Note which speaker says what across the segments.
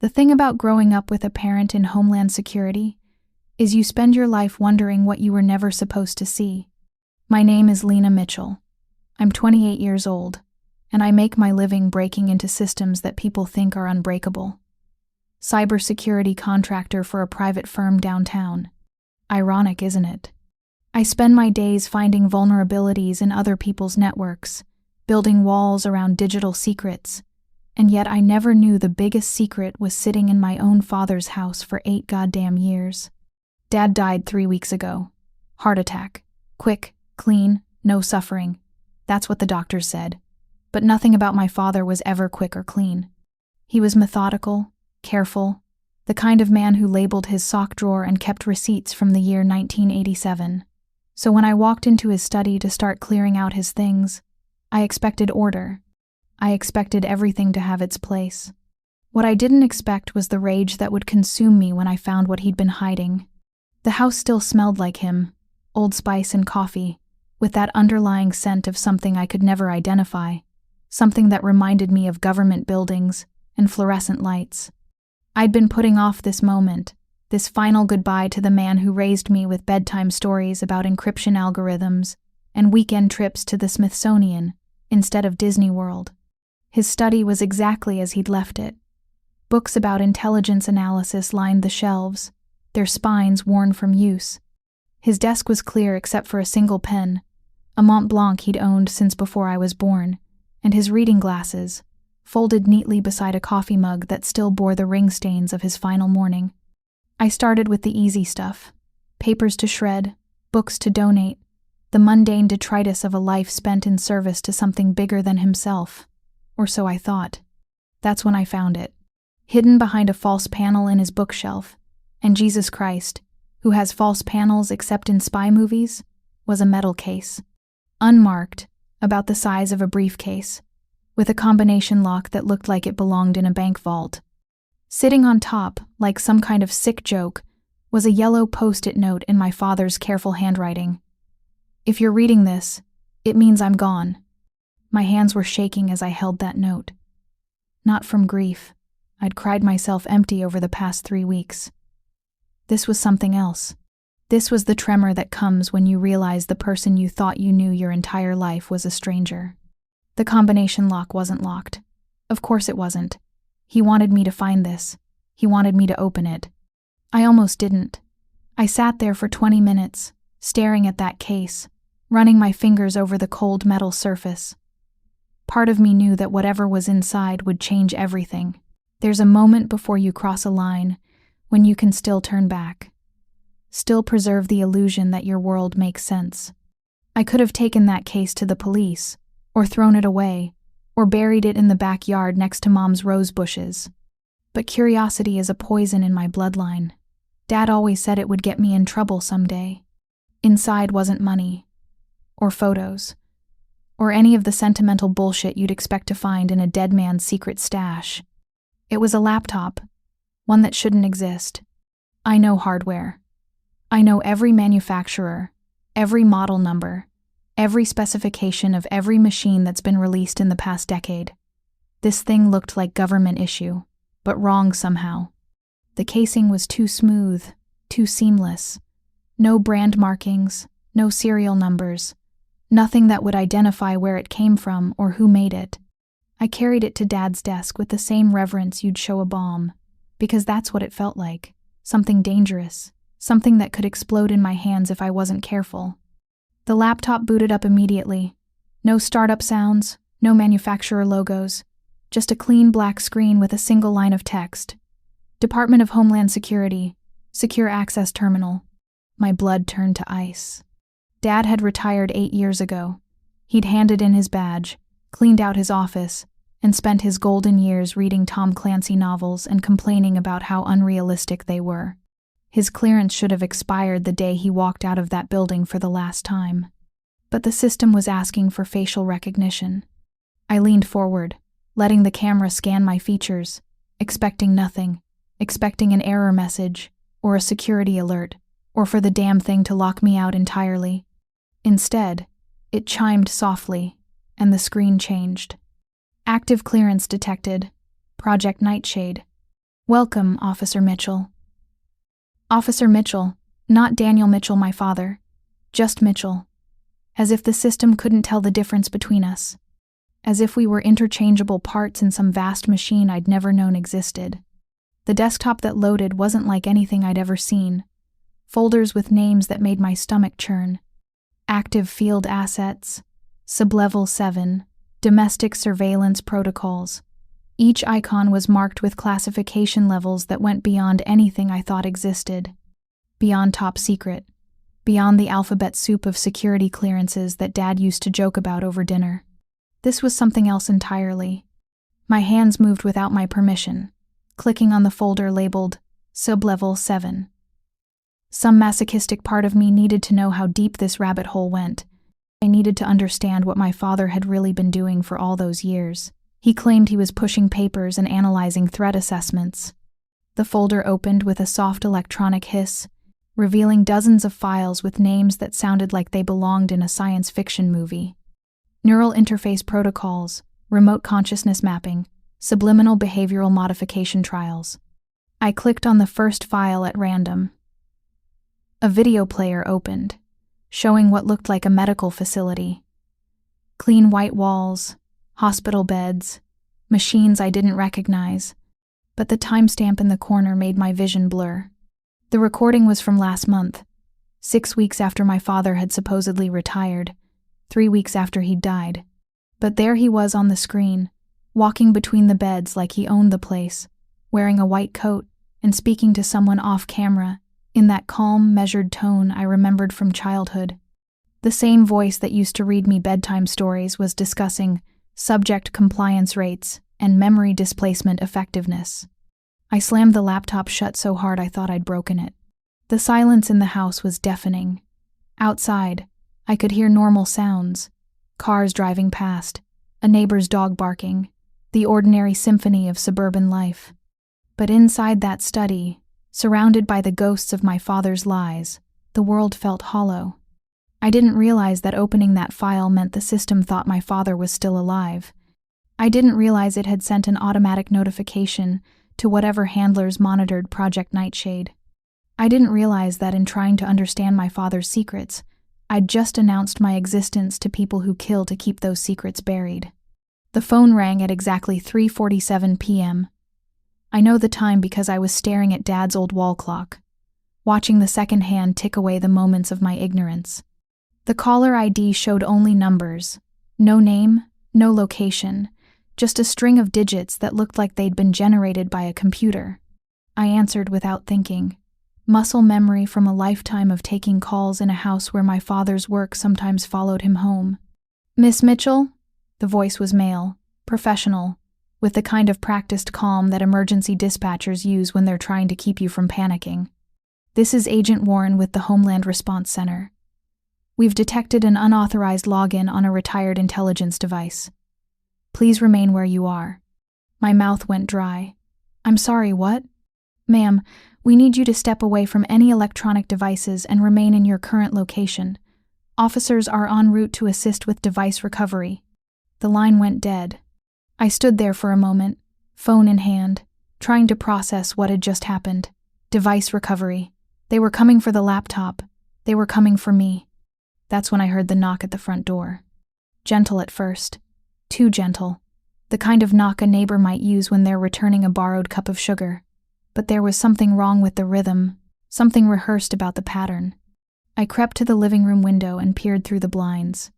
Speaker 1: The thing about growing up with a parent in Homeland Security is you spend your life wondering what you were never supposed to see. My name is Lena Mitchell. I'm 28 years old, and I make my living breaking into systems that people think are unbreakable. Cybersecurity contractor for a private firm downtown. Ironic, isn't it? I spend my days finding vulnerabilities in other people's networks, building walls around digital secrets, and yet I never knew the biggest secret was sitting in my own father's house for 8 goddamn years. Dad died 3 weeks ago. Heart attack. Quick, clean, no suffering. That's what the doctors said. But nothing about my father was ever quick or clean. He was methodical, careful, the kind of man who labeled his sock drawer and kept receipts from the year 1987. So when I walked into his study to start clearing out his things, I expected order. I expected everything to have its place. What I didn't expect was the rage that would consume me when I found what he'd been hiding. The house still smelled like him, Old Spice and coffee, with that underlying scent of something I could never identify, something that reminded me of government buildings and fluorescent lights. I'd been putting off this moment, this final goodbye to the man who raised me with bedtime stories about encryption algorithms and weekend trips to the Smithsonian instead of Disney World. His study was exactly as he'd left it. Books about intelligence analysis lined the shelves, their spines worn from use. His desk was clear except for a single pen, a Mont Blanc he'd owned since before I was born, and his reading glasses, folded neatly beside a coffee mug that still bore the ring stains of his final morning. I started with the easy stuff, papers to shred, books to donate, the mundane detritus of a life spent in service to something bigger than himself. Or so I thought. That's when I found it. Hidden behind a false panel in his bookshelf, and Jesus Christ, who has false panels except in spy movies, was a metal case. Unmarked, about the size of a briefcase, with a combination lock that looked like it belonged in a bank vault. Sitting on top, like some kind of sick joke, was a yellow post-it note in my father's careful handwriting. If you're reading this, it means I'm gone. My hands were shaking as I held that note. Not from grief. I'd cried myself empty over the past 3 weeks. This was something else. This was the tremor that comes when you realize the person you thought you knew your entire life was a stranger. The combination lock wasn't locked. Of course it wasn't. He wanted me to find this. He wanted me to open it. I almost didn't. I sat there for 20 minutes, staring at that case, running my fingers over the cold metal surface. Part of me knew that whatever was inside would change everything. There's a moment before you cross a line when you can still turn back. Still preserve the illusion that your world makes sense. I could have taken that case to the police, or thrown it away, or buried it in the backyard next to Mom's rose bushes. But curiosity is a poison in my bloodline. Dad always said it would get me in trouble someday. Inside wasn't money, or photos, or any of the sentimental bullshit you'd expect to find in a dead man's secret stash. It was a laptop, one that shouldn't exist. I know hardware. I know every manufacturer, every model number, every specification of every machine that's been released in the past decade. This thing looked like government issue, but wrong somehow. The casing was too smooth, too seamless. No brand markings, no serial numbers. Nothing that would identify where it came from or who made it. I carried it to Dad's desk with the same reverence you'd show a bomb, because that's what it felt like. Something dangerous, something that could explode in my hands if I wasn't careful. The laptop booted up immediately. No startup sounds, no manufacturer logos, just a clean black screen with a single line of text. Department of Homeland Security, Secure Access Terminal. My blood turned to ice. Dad had retired 8 years ago. He'd handed in his badge, cleaned out his office, and spent his golden years reading Tom Clancy novels and complaining about how unrealistic they were. His clearance should have expired the day he walked out of that building for the last time. But the system was asking for facial recognition. I leaned forward, letting the camera scan my features, expecting nothing, expecting an error message, or a security alert, or for the damn thing to lock me out entirely. Instead, it chimed softly, and the screen changed. Active clearance detected. Project Nightshade. Welcome, Officer Mitchell. Officer Mitchell, not Daniel Mitchell, my father. Just Mitchell. As if the system couldn't tell the difference between us. As if we were interchangeable parts in some vast machine I'd never known existed. The desktop that loaded wasn't like anything I'd ever seen. Folders with names that made my stomach churn. Active field assets, sublevel 7, domestic surveillance protocols. Each icon was marked with classification levels that went beyond anything I thought existed. Beyond top secret. Beyond the alphabet soup of security clearances that Dad used to joke about over dinner. This was something else entirely. My hands moved without my permission, clicking on the folder labeled Sublevel 7. Some masochistic part of me needed to know how deep this rabbit hole went. I needed to understand what my father had really been doing for all those years. He claimed he was pushing papers and analyzing threat assessments. The folder opened with a soft electronic hiss, revealing dozens of files with names that sounded like they belonged in a science fiction movie. Neural interface protocols, remote consciousness mapping, subliminal behavioral modification trials. I clicked on the first file at random. A video player opened, showing what looked like a medical facility. Clean white walls, hospital beds, machines I didn't recognize, but the timestamp in the corner made my vision blur. The recording was from last month, 6 weeks after my father had supposedly retired, 3 weeks after he'd died. But there he was on the screen, walking between the beds like he owned the place, wearing a white coat and speaking to someone off camera, in that calm, measured tone I remembered from childhood. The same voice that used to read me bedtime stories was discussing subject compliance rates and memory displacement effectiveness. I slammed the laptop shut so hard I thought I'd broken it. The silence in the house was deafening. Outside, I could hear normal sounds, cars driving past, a neighbor's dog barking, the ordinary symphony of suburban life. But inside that study, surrounded by the ghosts of my father's lies, the world felt hollow. I didn't realize that opening that file meant the system thought my father was still alive. I didn't realize it had sent an automatic notification to whatever handlers monitored Project Nightshade. I didn't realize that in trying to understand my father's secrets, I'd just announced my existence to people who kill to keep those secrets buried. The phone rang at exactly 3:47 p.m. I know the time because I was staring at Dad's old wall clock, watching the second hand tick away the moments of my ignorance. The caller ID showed only numbers, no name, no location, just a string of digits that looked like they'd been generated by a computer. I answered without thinking, muscle memory from a lifetime of taking calls in a house where my father's work sometimes followed him home. "Miss Mitchell?" The voice was male, professional, with the kind of practiced calm that emergency dispatchers use when they're trying to keep you from panicking. "This is Agent Warren with the Homeland Response Center. We've detected an unauthorized login on a retired intelligence device. Please remain where you are." My mouth went dry. "I'm sorry, what?" "Ma'am, we need you to step away from any electronic devices and remain in your current location. Officers are en route to assist with device recovery." The line went dead. I stood there for a moment, phone in hand, trying to process what had just happened. Device recovery. They were coming for the laptop. They were coming for me. That's when I heard the knock at the front door. Gentle at first. Too gentle. The kind of knock a neighbor might use when they're returning a borrowed cup of sugar. But there was something wrong with the rhythm, something rehearsed about the pattern. I crept to the living room window and peered through the blinds.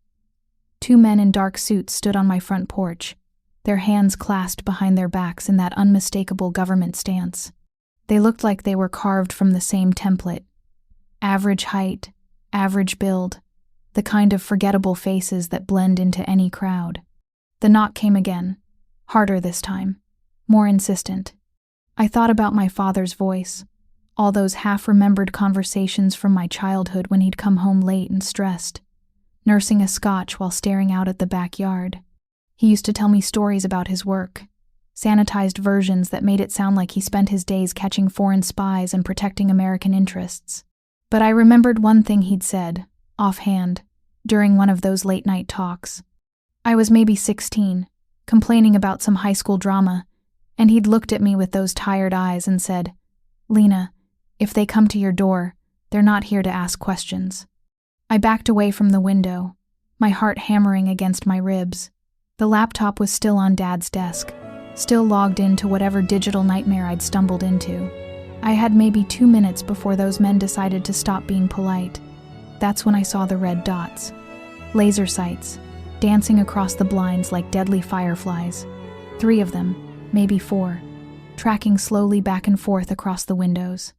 Speaker 1: 2 men in dark suits stood on my front porch, their hands clasped behind their backs in that unmistakable government stance. They looked like they were carved from the same template. Average height, average build, the kind of forgettable faces that blend into any crowd. The knock came again, harder this time, more insistent. I thought about my father's voice, all those half-remembered conversations from my childhood when he'd come home late and stressed, nursing a scotch while staring out at the backyard. He used to tell me stories about his work, sanitized versions that made it sound like he spent his days catching foreign spies and protecting American interests. But I remembered one thing he'd said, offhand, during one of those late-night talks. I was maybe 16, complaining about some high school drama, And he'd looked at me with those tired eyes and said, "Lena, if they come to your door, they're not here to ask questions." I backed away from the window, my heart hammering against my ribs. The laptop was still on Dad's desk, still logged into whatever digital nightmare I'd stumbled into. I had maybe 2 minutes before those men decided to stop being polite. That's when I saw the red dots. Laser sights, dancing across the blinds like deadly fireflies. 3 of them, maybe 4, tracking slowly back and forth across the windows.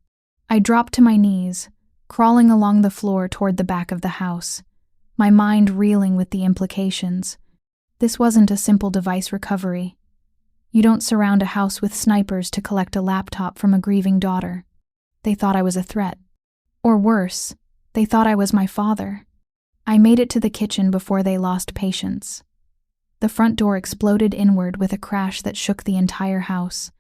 Speaker 1: I dropped to my knees, crawling along the floor toward the back of the house, my mind reeling with the implications. This wasn't a simple device recovery. You don't surround a house with snipers to collect a laptop from a grieving daughter. They thought I was a threat. Or worse, they thought I was my father. I made it to the kitchen before they lost patience. The front door exploded inward with a crash that shook the entire house.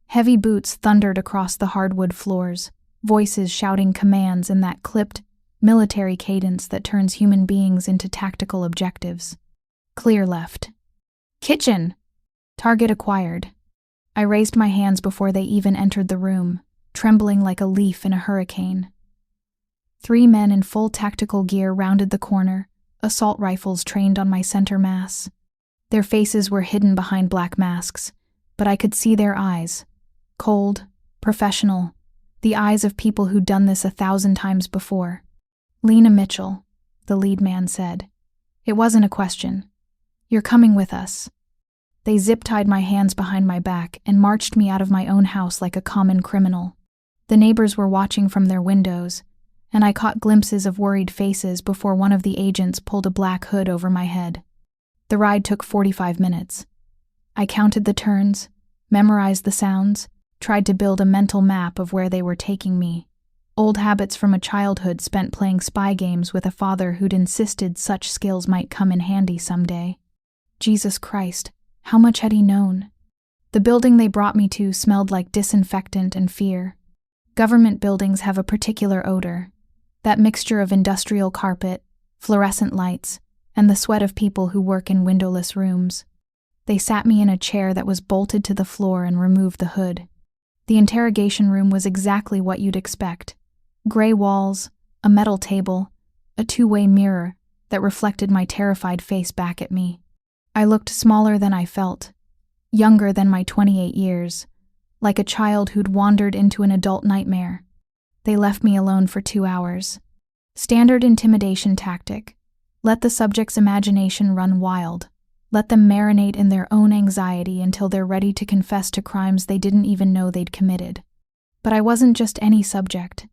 Speaker 1: Heavy boots thundered across the hardwood floors, voices shouting commands in that clipped, military cadence that turns human beings into tactical objectives. Clear left. Kitchen! Target acquired. I raised my hands before they even entered the room, trembling like a leaf in a hurricane. 3 men in full tactical gear rounded the corner, assault rifles trained on my center mass. Their faces were hidden behind black masks, but I could see their eyes. Cold, professional, the eyes of people who'd done this 1,000 times before. "Lena Mitchell," the lead man said. It wasn't a question. "You're coming with us." They zip-tied my hands behind my back and marched me out of my own house like a common criminal. The neighbors were watching from their windows, and I caught glimpses of worried faces before one of the agents pulled a black hood over my head. The ride took 45 minutes. I counted the turns, memorized the sounds, tried to build a mental map of where they were taking me. Old habits from a childhood spent playing spy games with a father who'd insisted such skills might come in handy someday. Jesus Christ, how much had he known? The building they brought me to smelled like disinfectant and fear. Government buildings have a particular odor, that mixture of industrial carpet, fluorescent lights, and the sweat of people who work in windowless rooms. They sat me in a chair that was bolted to the floor and removed the hood. The interrogation room was exactly what you'd expect. Gray walls, a metal table, a 2-way mirror that reflected my terrified face back at me. I looked smaller than I felt, younger than my 28 years, like a child who'd wandered into an adult nightmare. They left me alone for 2 hours. Standard intimidation tactic. Let the subject's imagination run wild. Let them marinate in their own anxiety until they're ready to confess to crimes they didn't even know they'd committed. But I wasn't just any subject.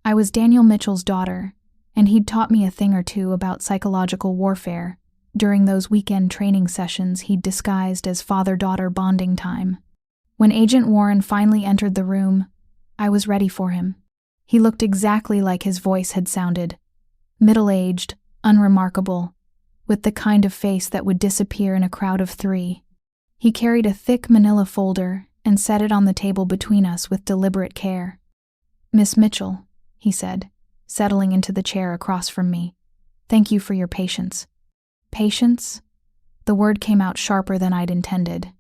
Speaker 1: I was Daniel Mitchell's daughter, and he'd taught me a thing or two about psychological warfare during those weekend training sessions he'd disguised as father-daughter bonding time. When Agent Warren finally entered the room, I was ready for him. He looked exactly like his voice had sounded. Middle-aged, unremarkable, with the kind of face that would disappear in a crowd of 3. He carried a thick manila folder and set it on the table between us with deliberate care. "Miss Mitchell," he said, settling into the chair across from me. "Thank you for your patience." Patience? The word came out sharper than I'd intended.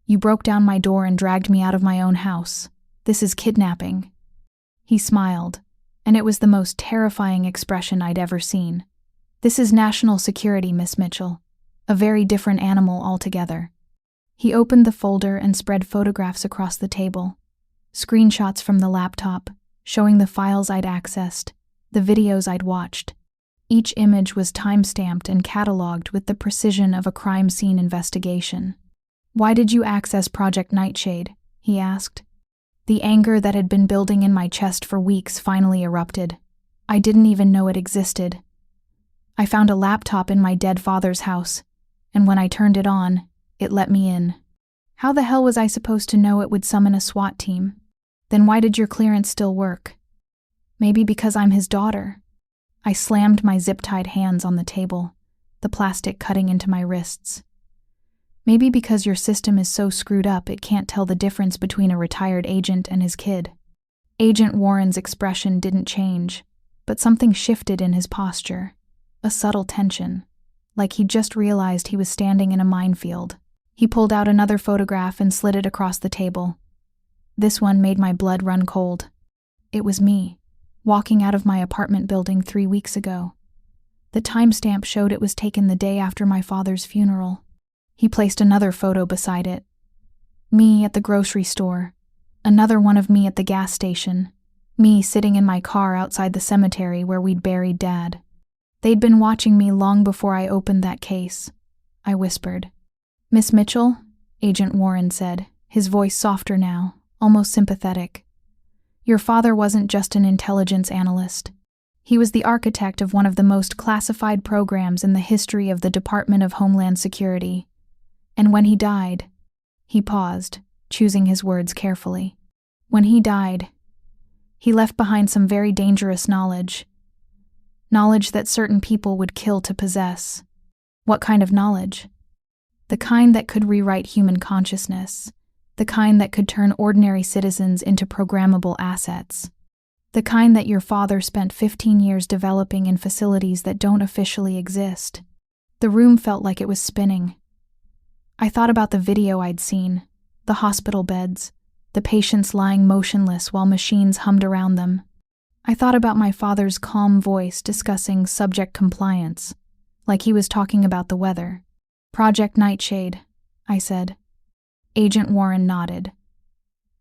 Speaker 1: "You broke down my door and dragged me out of my own house. This is kidnapping." He smiled, and it was the most terrifying expression I'd ever seen. "This is national security, Miss Mitchell. A very different animal altogether." He opened the folder and spread photographs across the table. Screenshots from the laptop, showing the files I'd accessed, the videos I'd watched. Each image was time-stamped and cataloged with the precision of a crime scene investigation. "Why did you access Project Nightshade?" he asked. The anger that had been building in my chest for weeks finally erupted. I didn't even know it existed. "I found a laptop in my dead father's house, and when I turned it on, it let me in." "How the hell was I supposed to know it would summon a SWAT team?" "Then why did your clearance still work?" "Maybe because I'm his daughter." I slammed my zip-tied hands on the table, the plastic cutting into my wrists. "Maybe because your system is so screwed up it can't tell the difference between a retired agent and his kid." Agent Warren's expression didn't change, but something shifted in his posture, a subtle tension, like he'd just realized he was standing in a minefield. He pulled out another photograph and slid it across the table. This one made my blood run cold. It was me, walking out of my apartment building 3 weeks ago. The timestamp showed it was taken the day after my father's funeral. He placed another photo beside it. Me at the grocery store. Another one of me at the gas station. Me sitting in my car outside the cemetery where we'd buried Dad. They'd been watching me long before I opened that case. I whispered. "Miss Mitchell?" Agent Warren said, his voice softer now, almost sympathetic. "Your father wasn't just an intelligence analyst. He was the architect of one of the most classified programs in the history of the Department of Homeland Security. And when he died," he paused, choosing his words carefully. "When he died, he left behind some very dangerous knowledge. Knowledge that certain people would kill to possess." "What kind of knowledge?" "The kind that could rewrite human consciousness. The kind that could turn ordinary citizens into programmable assets. The kind that your father spent 15 years developing in facilities that don't officially exist." The room felt like it was spinning. I thought about the video I'd seen, the hospital beds, the patients lying motionless while machines hummed around them. I thought about my father's calm voice discussing subject compliance, like he was talking about the weather. "Project Nightshade," I said. Agent Warren nodded.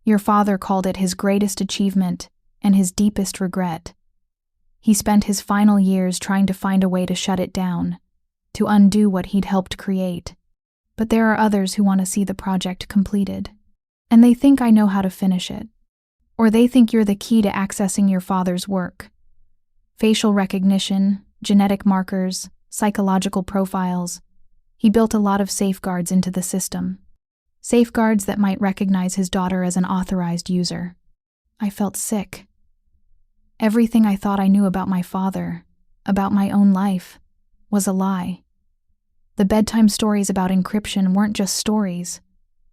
Speaker 1: "Your father called it his greatest achievement and his deepest regret. He spent his final years trying to find a way to shut it down, to undo what he'd helped create. But there are others who want to see the project completed. And they think I know how to finish it. Or they think you're the key to accessing your father's work. Facial recognition, genetic markers, psychological profiles. He built a lot of safeguards into the system. Safeguards that might recognize his daughter as an authorized user." I felt sick. Everything I thought I knew about my father, about my own life, was a lie. The bedtime stories about encryption weren't just stories.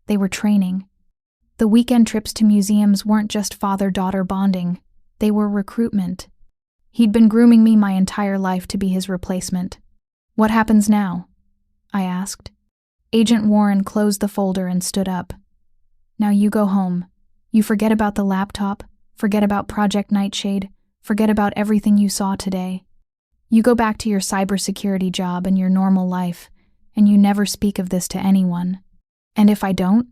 Speaker 1: They were training. The weekend trips to museums weren't just father-daughter bonding. They were recruitment. He'd been grooming me my entire life to be his replacement. "What happens now?" I asked. Agent Warren closed the folder and stood up. "Now you go home. You forget about the laptop, forget about Project Nightshade, forget about everything you saw today. You go back to your cybersecurity job and your normal life, and you never speak of this to anyone. And if I don't?"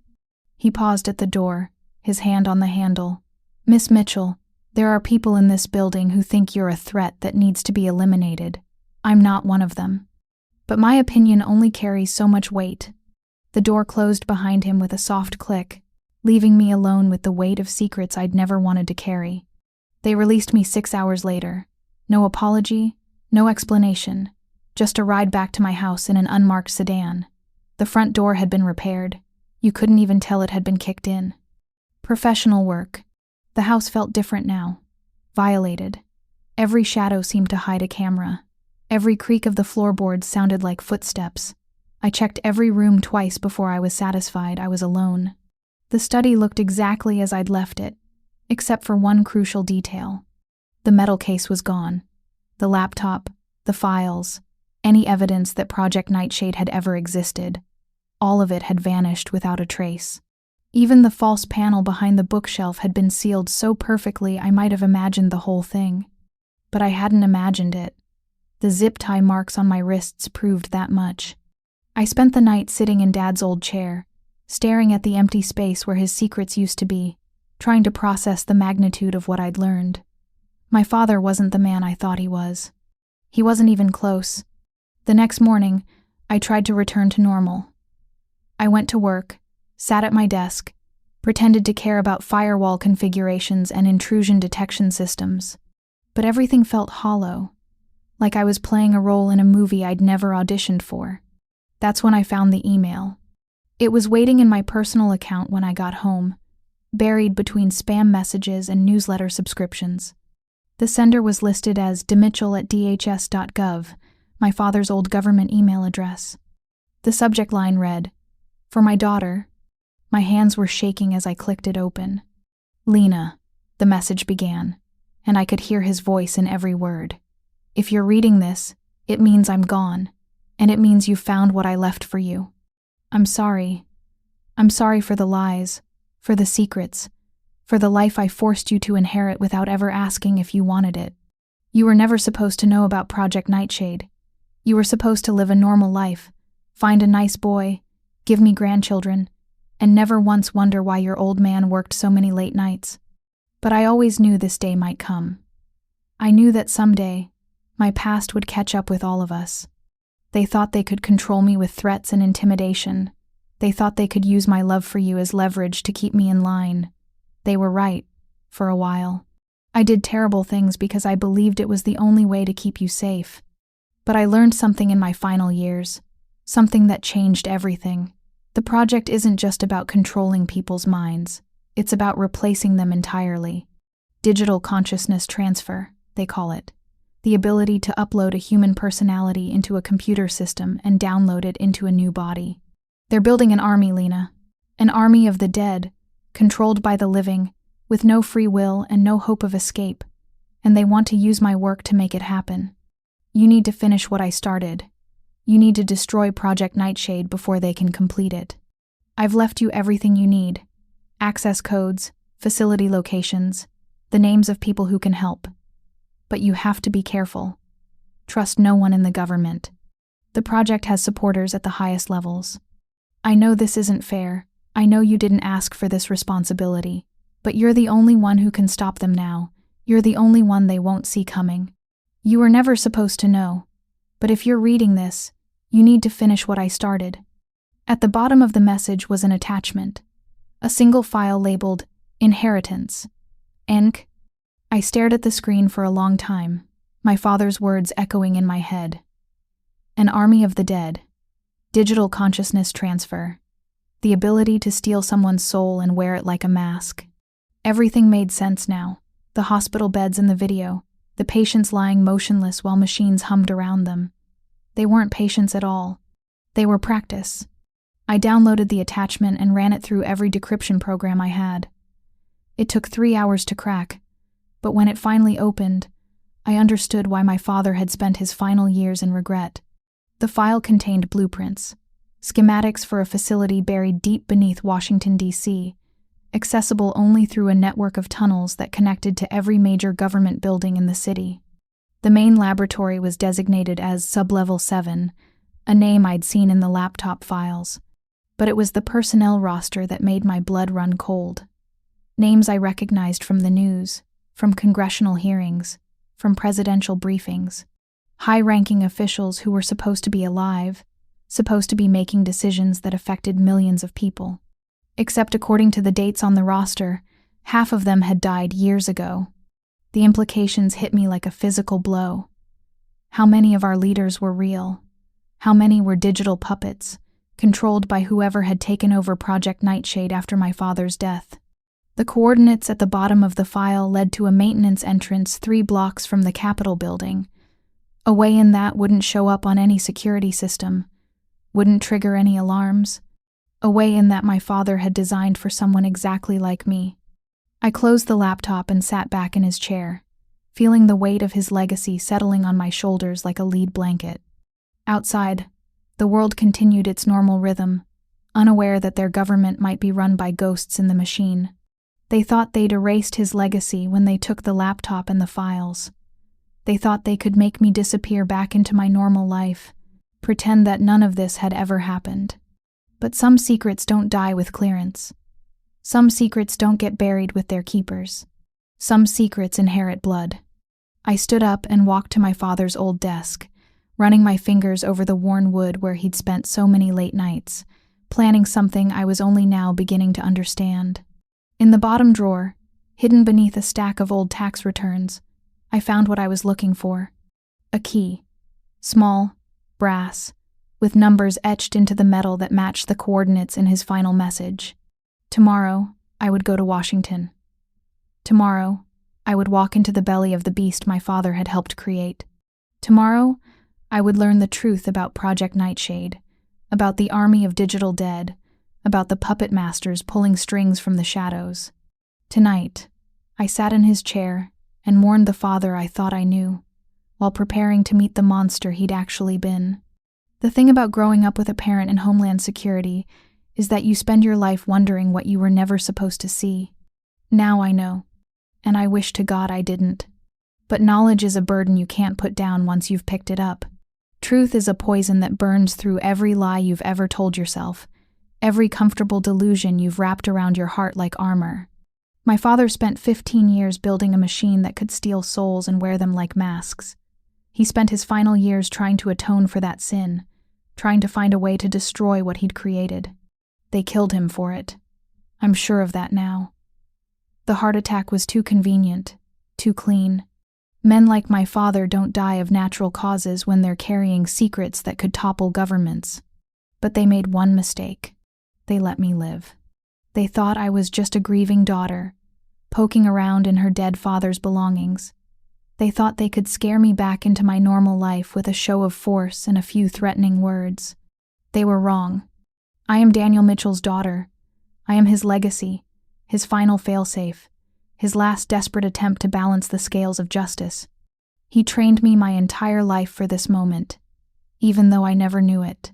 Speaker 1: He paused at the door, his hand on the handle. "Miss Mitchell, there are people in this building who think you're a threat that needs to be eliminated. I'm not one of them. But my opinion only carries so much weight." The door closed behind him with a soft click, leaving me alone with the weight of secrets I'd never wanted to carry. They released me 6 hours later. No apology, no explanation, just a ride back to my house in an unmarked sedan. The front door had been repaired. You couldn't even tell it had been kicked in. Professional work. The house felt different now. Violated. Every shadow seemed to hide a camera. Every creak of the floorboards sounded like footsteps. I checked every room twice before I was satisfied I was alone. The study looked exactly as I'd left it, except for one crucial detail. The metal case was gone. The laptop, the files, any evidence that Project Nightshade had ever existed. All of it had vanished without a trace. Even the false panel behind the bookshelf had been sealed so perfectly I might have imagined the whole thing. But I hadn't imagined it. The zip tie marks on my wrists proved that much. I spent the night sitting in Dad's old chair, staring at the empty space where his secrets used to be, trying to process the magnitude of what I'd learned. My father wasn't the man I thought he was. He wasn't even close. The next morning, I tried to return to normal. I went to work, sat at my desk, pretended to care about firewall configurations and intrusion detection systems. But everything felt hollow, like I was playing a role in a movie I'd never auditioned for. That's when I found the email. It was waiting in my personal account when I got home, buried between spam messages and newsletter subscriptions. The sender was listed as demitchell@dhs.gov, my father's old government email address. The subject line read, "For my daughter." My hands were shaking as I clicked it open. "Lena," the message began, and I could hear his voice in every word. "If you're reading this, it means I'm gone, and it means you found what I left for you. I'm sorry. I'm sorry for the lies, for the secrets, for the life I forced you to inherit without ever asking if you wanted it. You were never supposed to know about Project Nightshade. You were supposed to live a normal life, find a nice boy, give me grandchildren, and never once wonder why your old man worked so many late nights. But I always knew this day might come. I knew that someday, my past would catch up with all of us. They thought they could control me with threats and intimidation. They thought they could use my love for you as leverage to keep me in line. They were right, for a while. I did terrible things because I believed it was the only way to keep you safe. But I learned something in my final years, something that changed everything. The project isn't just about controlling people's minds. It's about replacing them entirely. Digital consciousness transfer, they call it. The ability to upload a human personality into a computer system and download it into a new body. They're building an army, Lena. An army of the dead, controlled by the living, with no free will and no hope of escape. And they want to use my work to make it happen. You need to finish what I started. You need to destroy Project Nightshade before they can complete it. I've left you everything you need. Access codes, facility locations, the names of people who can help. But you have to be careful. Trust no one in the government. The project has supporters at the highest levels. I know this isn't fair. I know you didn't ask for this responsibility. But you're the only one who can stop them now. You're the only one they won't see coming. You were never supposed to know. But if you're reading this, you need to finish what I started. At the bottom of the message was an attachment. A single file labeled Inheritance. Enk. I stared at the screen for a long time, my father's words echoing in my head. An army of the dead. Digital consciousness transfer. The ability to steal someone's soul and wear it like a mask. Everything made sense now. The hospital beds in the video, the patients lying motionless while machines hummed around them. They weren't patients at all. They were practice. I downloaded the attachment and ran it through every decryption program I had. It took 3 hours to crack, but when it finally opened, I understood why my father had spent his final years in regret. The file contained blueprints, schematics for a facility buried deep beneath Washington, D.C., accessible only through a network of tunnels that connected to every major government building in the city. The main laboratory was designated as Sublevel 7, a name I'd seen in the laptop files. But it was the personnel roster that made my blood run cold. Names I recognized from the news, from congressional hearings, from presidential briefings. High-ranking officials who were supposed to be alive, supposed to be making decisions that affected millions of people. Except according to the dates on the roster, half of them had died years ago. The implications hit me like a physical blow. How many of our leaders were real? How many were digital puppets, controlled by whoever had taken over Project Nightshade after my father's death? The coordinates at the bottom of the file led to a maintenance entrance 3 blocks from the Capitol building. A way in that wouldn't show up on any security system, wouldn't trigger any alarms. A way in that my father had designed for someone exactly like me. I closed the laptop and sat back in his chair, feeling the weight of his legacy settling on my shoulders like a lead blanket. Outside, the world continued its normal rhythm, unaware that their government might be run by ghosts in the machine. They thought they'd erased his legacy when they took the laptop and the files. They thought they could make me disappear back into my normal life, pretend that none of this had ever happened. But some secrets don't die with clearance. Some secrets don't get buried with their keepers. Some secrets inherit blood. I stood up and walked to my father's old desk, running my fingers over the worn wood where he'd spent so many late nights, planning something I was only now beginning to understand. In the bottom drawer, hidden beneath a stack of old tax returns, I found what I was looking for. A key. Small, brass, with numbers etched into the metal that matched the coordinates in his final message. Tomorrow, I would go to Washington. Tomorrow, I would walk into the belly of the beast my father had helped create. Tomorrow, I would learn the truth about Project Nightshade, about the army of digital dead, about the puppet masters pulling strings from the shadows. Tonight, I sat in his chair and mourned the father I thought I knew, while preparing to meet the monster he'd actually been. The thing about growing up with a parent in Homeland Security is that you spend your life wondering what you were never supposed to see. Now I know, and I wish to God I didn't. But knowledge is a burden you can't put down once you've picked it up. Truth is a poison that burns through every lie you've ever told yourself, every comfortable delusion you've wrapped around your heart like armor. My father spent 15 years building a machine that could steal souls and wear them like masks. He spent his final years trying to atone for that sin, trying to find a way to destroy what he'd created. They killed him for it. I'm sure of that now. The heart attack was too convenient, too clean. Men like my father don't die of natural causes when they're carrying secrets that could topple governments. But they made one mistake. They let me live. They thought I was just a grieving daughter, poking around in her dead father's belongings. They thought they could scare me back into my normal life with a show of force and a few threatening words. They were wrong. I am Daniel Mitchell's daughter. I am his legacy, his final failsafe, his last desperate attempt to balance the scales of justice. He trained me my entire life for this moment, even though I never knew it.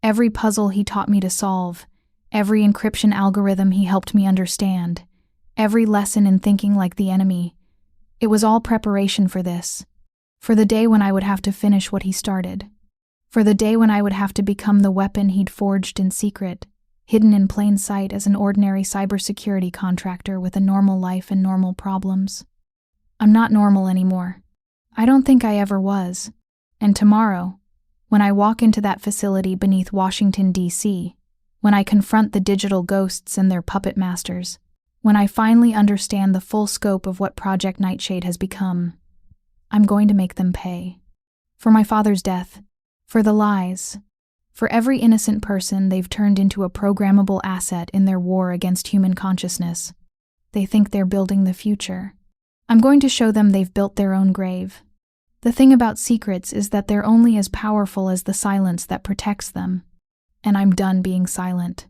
Speaker 1: Every puzzle he taught me to solve, every encryption algorithm he helped me understand, every lesson in thinking like the enemy, it was all preparation for this, for the day when I would have to finish what he started, for the day when I would have to become the weapon he'd forged in secret, hidden in plain sight as an ordinary cybersecurity contractor with a normal life and normal problems. I'm not normal anymore. I don't think I ever was. And tomorrow, when I walk into that facility beneath Washington, D.C., when I confront the digital ghosts and their puppet masters, when I finally understand the full scope of what Project Nightshade has become, I'm going to make them pay. For my father's death, for the lies, for every innocent person they've turned into a programmable asset in their war against human consciousness. They think they're building the future. I'm going to show them they've built their own grave. The thing about secrets is that they're only as powerful as the silence that protects them. And I'm done being silent.